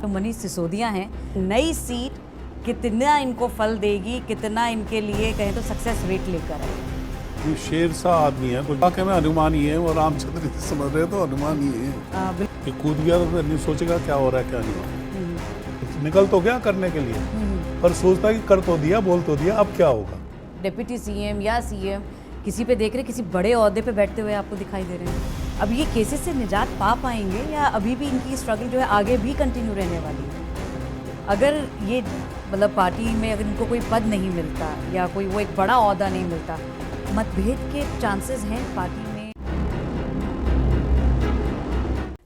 तो मनीष सिसोदिया हैं, नई सीट कितना इनको फल देगी, कितना इनके लिए कहें तो सक्सेस रेट लेकर आएगी। ये शेर सा आदमी है, कुछ वाकई में हनुमान ही है। वो रामचंद्र जी समझ रहे तो हनुमान ही है। ये कूद गया तो नहीं सोचेगा क्या हो रहा है क्या नहीं हो रहा। निकल तो गया करने के लिए, पर सोचता है कि कर तो दिया, बोल तो दिया, अब क्या होगा। डिप्टी सीएम या सीएम किसी पे देख रहे, किसी बड़े ओहदे पे बैठते हुए आपको दिखाई दे रहे हैं। अब ये केसेस से निजात पा पाएंगे या अभी भी इनकी स्ट्रगल जो है आगे भी कंटिन्यू रहने वाली है? अगर ये मतलब पार्टी में अगर इनको कोई पद नहीं मिलता या कोई वो एक बड़ा ओहदा नहीं मिलता, मतभेद के चांसेस हैं पार्टी में।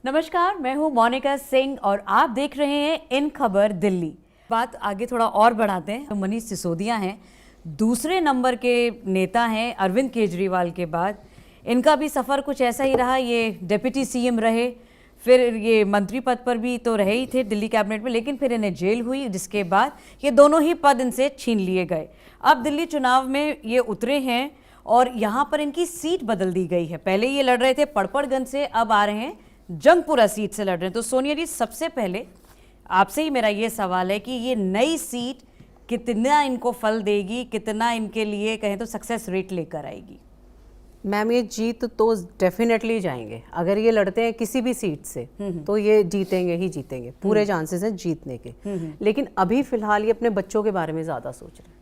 नमस्कार, मैं हूं मोनिका सिंह और आप देख रहे हैं इन खबर दिल्ली। बात आगे थोड़ा और बढ़ाते हैं। तो मनीष सिसोदिया हैं, दूसरे नंबर के नेता हैं अरविंद केजरीवाल के बाद। इनका भी सफ़र कुछ ऐसा ही रहा। ये डिप्टी सीएम रहे, फिर ये मंत्री पद पर भी तो रहे ही थे दिल्ली कैबिनेट में, लेकिन फिर इन्हें जेल हुई, जिसके बाद ये दोनों ही पद इनसे छीन लिए गए। अब दिल्ली चुनाव में ये उतरे हैं और यहाँ पर इनकी सीट बदल दी गई है। पहले ये लड़ रहे थे पड़पड़गंज से, अब आ रहे हैं जंगपुरा सीट से लड़ रहे हैं। तो सोनिया जी, सबसे पहले आपसे ही मेरा ये सवाल है कि ये नई सीट कितना इनको फल देगी, कितना इनके लिए कहें तो सक्सेस रेट लेकर आएगी? मैम, ये जीत तो डेफिनेटली जाएंगे। अगर ये लड़ते हैं किसी भी सीट से तो ये जीतेंगे ही जीतेंगे, पूरे चांसेस हैं जीतने के। लेकिन अभी फिलहाल ये अपने बच्चों के बारे में ज़्यादा सोच रहे हैं।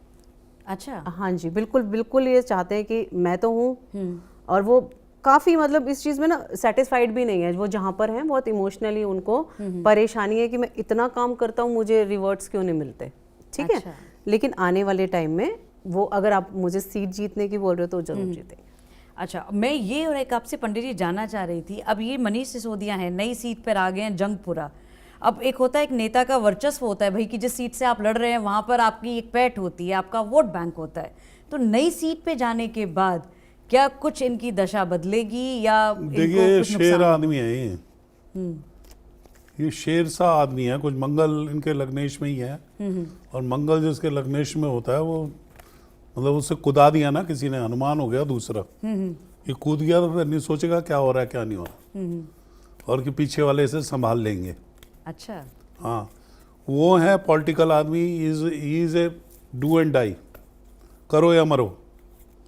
अच्छा। हाँ जी, बिल्कुल बिल्कुल ये चाहते हैं कि मैं तो हूँ, और वो काफ़ी मतलब इस चीज़ में ना सेटिस्फाइड भी नहीं है। वो जहाँ पर हैं बहुत इमोशनली उनको परेशानी है कि मैं इतना काम करता हूँ, मुझे रिवॉर्ड्स क्यों नहीं मिलते। ठीक है, लेकिन आने वाले टाइम में वो, अगर आप मुझे सीट जीतने की बोल रहे हो तो जरूर जीतेंगे। अच्छा, मैं ये और एक आपसे पंडित जी जानना चाह रही थी, अब ये मनीष सिसोदिया हैं, नई सीट पर आ गए हैं जंगपुरा। अब एक होता है, एक नेता का वर्चस्व होता है भाई कि जिस सीट से आप लड़ रहे हैं वहाँ पर आपकी एक पैठ होती है, आपका वोट बैंक होता है। तो नई सीट पे जाने के बाद क्या कुछ इनकी दशा बदलेगी या देखिए, शेर आदमी है ये शेर सा आदमी है। कुछ मंगल इनके लग्नेश में ही है, और मंगल जिसके लग्नेश में होता है वो मतलब उससे कुदा दिया ना किसी ने, हनुमान हो गया दूसरा। ये कूद गया तो फिर नहीं सोचेगा क्या हो रहा है क्या नहीं हो रहा, और कि पीछे वाले इसे संभाल लेंगे। अच्छा। हाँ, वो है पॉलिटिकल आदमी। Is a do and die, करो या मरो,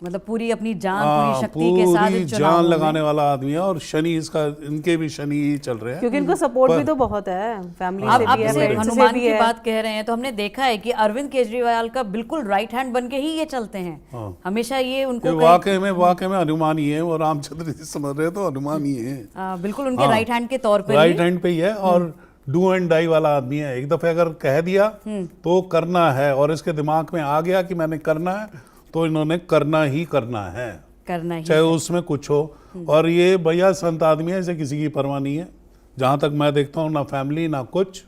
मतलब पूरी अपनी जान, पूरी शक्ति के साथ पूरी जान लगाने वाला आदमी है। और शनि इसका, इनके भी शनि ही चल रहे हैं, क्योंकि इनको सपोर्ट भी तो बहुत है, फैमिली से आप भी है, हनुमान की बात कह रहे हैं तो हमने देखा है कि अरविंद केजरीवाल का बिल्कुल राइट हैंड बन के ही ये चलते हैं। हमेशा ये उनको वाकई में हनुमान ही है। वो रामचंद्र जी समझ रहे तो हनुमान ही है। बिल्कुल उनके राइट हैंड के तौर पर, राइट हैंड पे ही है। और डू एंड डाई वाला आदमी है। एक दफे अगर कह दिया तो करना है, और इसके दिमाग में आ गया कि मैंने करना है तो इन्होंने करना ही करना है, चाहे उसमें कुछ हो। और ये भैया संत आदमी है, इसे किसी की परवाह नहीं है जहां तक मैं देखता हूँ, ना फैमिली ना कुछ।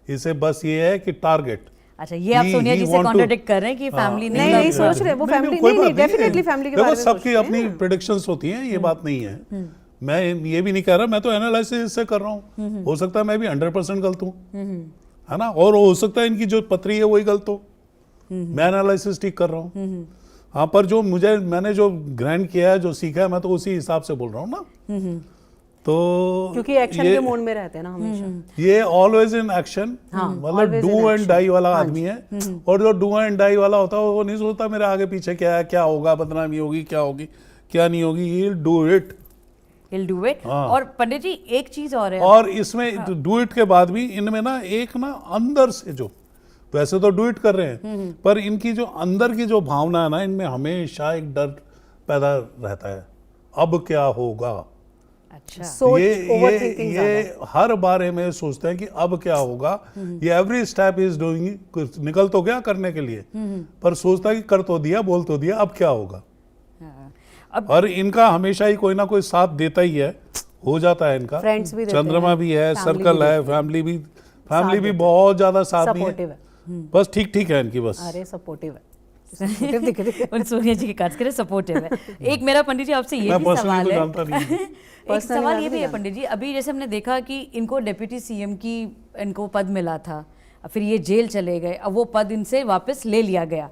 इसे बस ये है कि टारगेट। अच्छा, ये आप सोनिया जी से कॉन्ट्रडिक्ट कर रहे हैं कि फैमिली नहीं सोच रहे, वो फैमिली नहीं, डेफिनेटली फैमिली के बारे में सबकी अपनी प्रेडिक्शंस होती हैं, ये बात नहीं है। मैं ये भी नहीं कह रहा, मैं तो एनालिसिस से कर रहा हूँ। हो सकता है मैं भी 100% गलत हूँ, है ना, और हो सकता है इनकी जो पत्री है वही गलत हो। मैं एनालिसिस ठीक कर रहा हूँ। हाँ, पर जो मैंने जो ग्रहण किया है, जो सीखा है, मैं तो उसी हिसाब से बोल रहा हूँ ना। तो क्योंकि एक्शन के मोड में रहते हैं ना हमेशा। ये ऑलवेज इन एक्शन, मतलब डू एंड डाई वाला आदमी है। और जो डू एंड डाई वाला होता है वो नहीं सोचता मेरे आगे पीछे क्या है, क्या होगा, बदनामी होगी, क्या होगी क्या नहीं होगी। He will do it, He'll do it। और पंडित जी एक चीज और है, और इसमें डू इट के बाद भी इनमें ना एक ना अंदर से, जो वैसे तो डू इट कर रहे हैं, पर इनकी जो अंदर की जो भावना है ना, इनमें हमेशा एक डर पैदा रहता है, अब क्या होगा। अच्छा। ये हर बारे में सोचते हैं कि अब क्या होगा। ये एवरी स्टेप इज डूइंग, निकल तो गया करने के लिए, पर सोचता है कि कर तो दिया, बोल तो दिया, अब क्या होगा। और इनका हमेशा ही कोई ना कोई साथ देता ही है, हो जाता है इनका। फ्रेंड्स भी चंद्रमा भी है, सर्कल है, फैमिली भी बहुत ज्यादा साथ नहीं है। बस ठीक ठीक है इनकी, बस। अरे सपोर्टिव है, सोनिया जी के काज करे सपोर्टिव है। एक मेरा पंडित जी आपसे ये भी सवाल है, एक सवाल ये भी है पंडित जी, अभी जैसे हमने देखा कि इनको डिप्टी सीएम की इनको पद मिला था, फिर ये जेल चले गए, अब वो पद इनसे वापस ले लिया गया।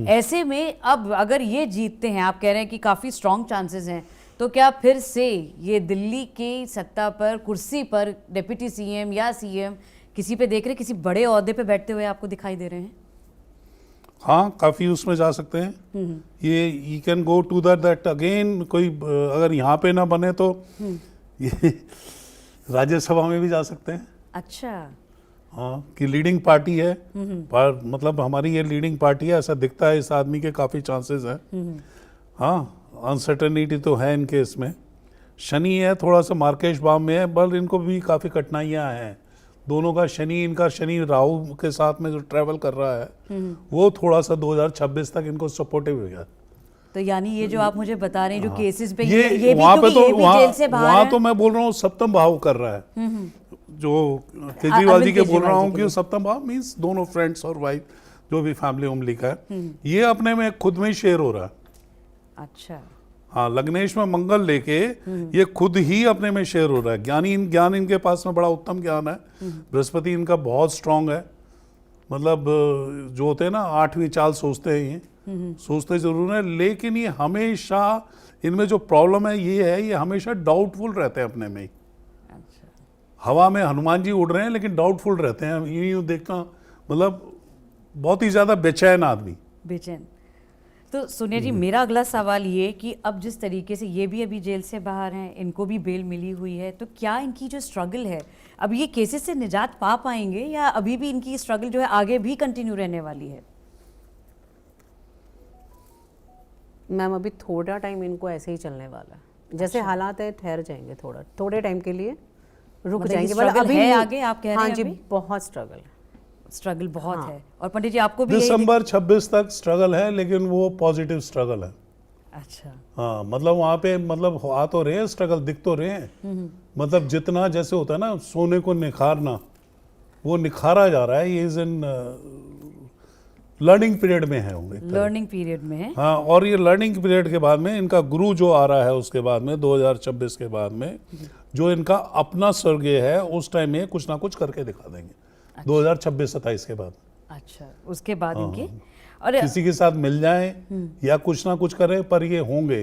ऐसे में अब अगर ये जीतते हैं, आप कह रहे हैं कि काफ़ी स्ट्रॉन्ग चांसेस हैं, तो क्या फिर से ये दिल्ली की सत्ता पर, कुर्सी पर डिप्टी सीएम या सीएम किसी पे देख रहे, किसी बड़े ओहदे पे बैठते हुए आपको दिखाई दे रहे हैं? हाँ, काफ़ी उसमें जा सकते हैं। ये you can go to that again, कोई अगर यहाँ पे ना बने तो ये राज्यसभा में भी जा सकते हैं। अच्छा। हाँ, कि लीडिंग पार्टी है, पर मतलब हमारी ये लीडिंग पार्टी है, ऐसा दिखता है। इस आदमी के काफ़ी चांसेस हैं। हाँ, अनसर्टेनिटी तो है इनके इसमें। शनि है थोड़ा सा मार्केश बाम में है, पर इनको भी काफ़ी कठिनाइयाँ हैं दोनों का। इनका शनि राहु के साथ में जो ट्रैवल कर रहा है वो थोड़ा सा 2026 तक इनको सपोर्टिव हो गया। तो यानी ये जो आप मुझे बता रहे हैं जो केसेस पे ये भी वहाँ पे क्योंकि तो ये भी जेल से बाहर वहाँ है। तो मैं बोल रहा हूँ सप्तम भाव कर रहा है, जो केजरीवाल जी के बोल रहा हूँ कि सप्तम भाव मीन्स दोनों फ्रेंड्स और वाइफ जो भी फैमिली उमली का है, ये अपने में खुद में ही शेयर हो रहा है। अच्छा। हाँ, लग्नेश में मंगल लेके ये खुद ही अपने में शेयर हो रहा है। ज्ञान इनके पास में बड़ा उत्तम ज्ञान है। बृहस्पति इनका बहुत स्ट्रांग है, मतलब जो होते हैं ना 8वीं चाल सोचते हैं, ये सोचते जरूर है, लेकिन ये हमेशा इनमें जो प्रॉब्लम है ये हमेशा डाउटफुल रहते हैं अपने में ही। हवा में हनुमान जी उड़ रहे हैं लेकिन डाउटफुल रहते हैं। यूं देखना मतलब बहुत ही ज्यादा बेचैन आदमी। बेचैन। तो सोनिया जी, मेरा अगला सवाल ये कि अब जिस तरीके से ये भी अभी जेल से बाहर हैं, इनको भी बेल मिली हुई है, तो क्या इनकी जो स्ट्रगल है, अब ये केसेस से निजात पा पाएंगे या अभी भी इनकी स्ट्रगल जो है आगे भी कंटिन्यू रहने वाली है? मैम अभी थोड़ा टाइम इनको ऐसे ही चलने वाला है, जैसे हालात है ठहर जाएंगे, थोड़े टाइम के लिए रुक मतलब जाएंगे। struggle अभी है नहीं- आगे, आप कह रहे हाँ हैं जी, अभी? बहुत स्ट्रगल है। स्ट्रगल बहुत है। और पंडित जी आपको भी यही दिसंबर 26 तक स्ट्रगल है, लेकिन वो पॉजिटिव स्ट्रगल है। अच्छा। हाँ, मतलब वहाँ पे मतलब आ तो रहे हैं, स्ट्रगल दिख तो रहे हैं। मतलब जितना जैसे होता है ना सोने को निखारना, वो निखारा जा रहा है। ये इज इन लर्निंग पीरियड में है होंगे। लर्निंग पीरियड में है। हाँ, और ये लर्निंग पीरियड के बाद में इनका गुरु जो आ रहा है, उसके बाद में 2026 के बाद में जो इनका अपना स्वर्गीय है, उस टाइम में कुछ ना कुछ करके दिखा देंगे। 2026-27 के बाद। अच्छा, उसके बाद हाँ, इनके और किसी के साथ मिल जाए या कुछ ना कुछ करें, पर ये होंगे।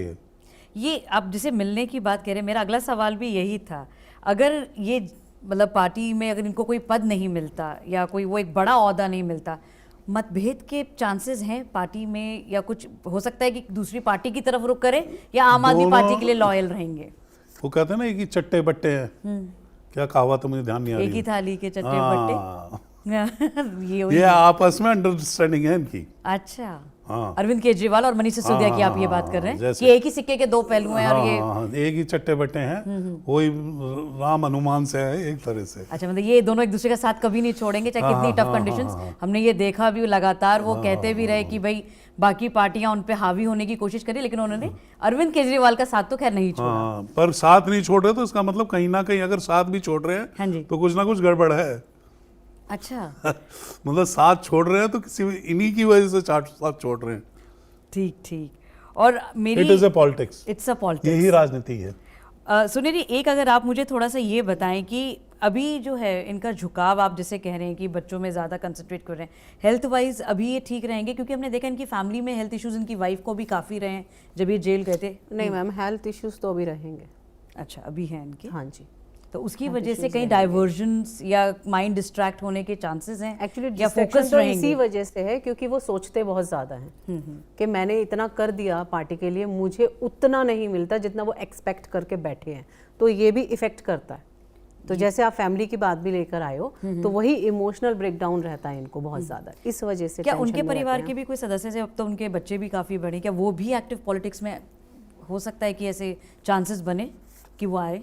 ये आप जिसे मिलने की बात कह रहे हैं, मेरा अगला सवाल भी यही था। अगर ये मतलब पार्टी में अगर इनको कोई पद नहीं मिलता या कोई वो एक बड़ा ओहदा नहीं मिलता, मतभेद के चांसेस हैं पार्टी में, या कुछ हो सकता है कि दूसरी पार्टी की तरफ रुख करे या आम आदमी पार्टी के लिए लॉयल रहेंगे? वो कहते हैं ना एक ही चट्टे बट्टे हैं, क्या कहावत है मुझे ध्यान नहीं आ रही। एक ही थाली के चट्टे हाँ, बट्टे। ये आपस में अंडरस्टैंडिंग है इनकी। अच्छा। हाँ, अरविंद केजरीवाल और मनीष सिसोदिया की आप ये बात कर रहे हैं जैसे- कि एक ही सिक्के के दो पहलू हैं और ये। हाँ, एक ही चट्टे बट्टे हैं, वही राम हनुमान से है एक तरह से। अच्छा, मतलब ये दोनों एक दूसरे का साथ कभी नहीं छोड़ेंगे, चाहे कितनी टफ कंडीशंस। हमने ये देखा भी, लगातार वो कहते भी रहे कि भाई बाकी पार्टियां उन पे हावी होने की कोशिश करी, लेकिन उन्होंने अरविंद केजरीवाल का साथ तो खैर नहीं छोड़ा। हाँ, पर साथ नहीं छोड़ रहे तो इसका मतलब कहीं ना कहीं अगर साथ भी छोड़ रहे हाँ जी। हैं तो कुछ ना कुछ गड़बड़ है। अच्छा। मतलब साथ छोड़ रहे हैं तो किसी इन्हीं की वजह से साथ छोड़ रहे हैं। ठीक ठीक। और मेरी it is a politics, it's a politics, यही राजनीति है। सुनिए जी, एक अगर आप मुझे थोड़ा सा ये बताएं कि अभी जो है इनका झुकाव, आप जैसे कह रहे हैं कि बच्चों में ज़्यादा कंसंट्रेट कर रहे हैं, हेल्थ वाइज अभी ये ठीक रहेंगे? क्योंकि हमने देखा इनकी फैमिली में हेल्थ इश्यूज इनकी वाइफ को भी काफ़ी रहे हैं जब ये जेल गए थे। नहीं मैम, हेल्थ इश्यूज तो अभी रहेंगे। अच्छा, अभी हैं इनके। हाँ जी। तो उसकी वजह से कहीं डाइवर्जन्स या माइंड डिस्ट्रैक्ट होने के चांसेस हैं एक्चुअली या फोकस तो रहेंगे? इसी वजह से है क्योंकि वो सोचते बहुत ज़्यादा हैं कि मैंने इतना कर दिया पार्टी के लिए, मुझे उतना नहीं मिलता जितना वो एक्सपेक्ट करके बैठे हैं, तो ये भी इफेक्ट करता है। तो जैसे आप फैमिली की बात भी लेकर आए हो, तो वही इमोशनल ब्रेकडाउन रहता है इनको बहुत ज़्यादा, इस वजह से। क्या उनके परिवार के भी कोई सदस्य से, अब तो उनके बच्चे भी काफ़ी बड़े, क्या वो भी एक्टिव पॉलिटिक्स में हो सकता है कि ऐसे चांसेस बने कि वो आए?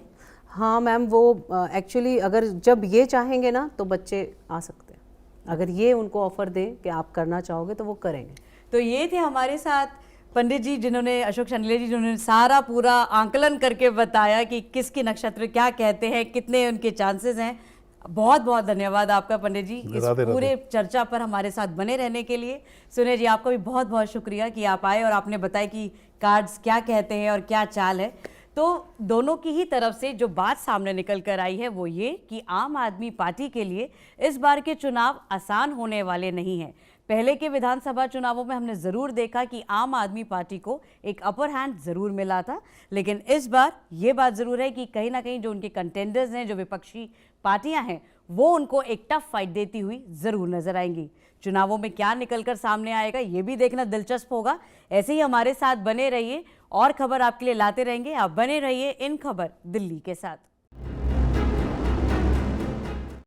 हाँ मैम, वो एक्चुअली अगर जब ये चाहेंगे ना तो बच्चे आ सकते हैं, अगर ये उनको ऑफर दे कि आप करना चाहोगे तो वो करेंगे। तो ये थे हमारे साथ पंडित जी, जिन्होंने, अशोक शंडले जी, जिन्होंने सारा पूरा आंकलन करके बताया कि किसके नक्षत्र क्या कहते हैं, कितने उनके चांसेस हैं। बहुत बहुत धन्यवाद आपका पंडित जी, इस पूरे चर्चा पर हमारे साथ बने रहने के लिए। सुनिए जी, आपका भी बहुत बहुत शुक्रिया कि आप आए और आपने बताया कि कार्ड्स क्या कहते हैं और क्या चाल है। तो दोनों की ही तरफ से जो बात सामने निकल कर आई है वो ये कि आम आदमी पार्टी के लिए इस बार के चुनाव आसान होने वाले नहीं हैं। पहले के विधानसभा चुनावों में हमने ज़रूर देखा कि आम आदमी पार्टी को एक अपर हैंड ज़रूर मिला था, लेकिन इस बार ये बात ज़रूर है कि कहीं ना कहीं जो उनके कंटेंडर्स हैं, जो विपक्षी पार्टियां हैं, वो उनको एक टफ फाइट देती हुई जरूर नजर आएंगी। चुनावों में क्या निकलकर सामने आएगा ये भी देखना दिलचस्प होगा। ऐसे ही हमारे साथ बने रहिए और खबर आपके लिए लाते रहेंगे। आप बने रहिए इन खबर दिल्ली के साथ।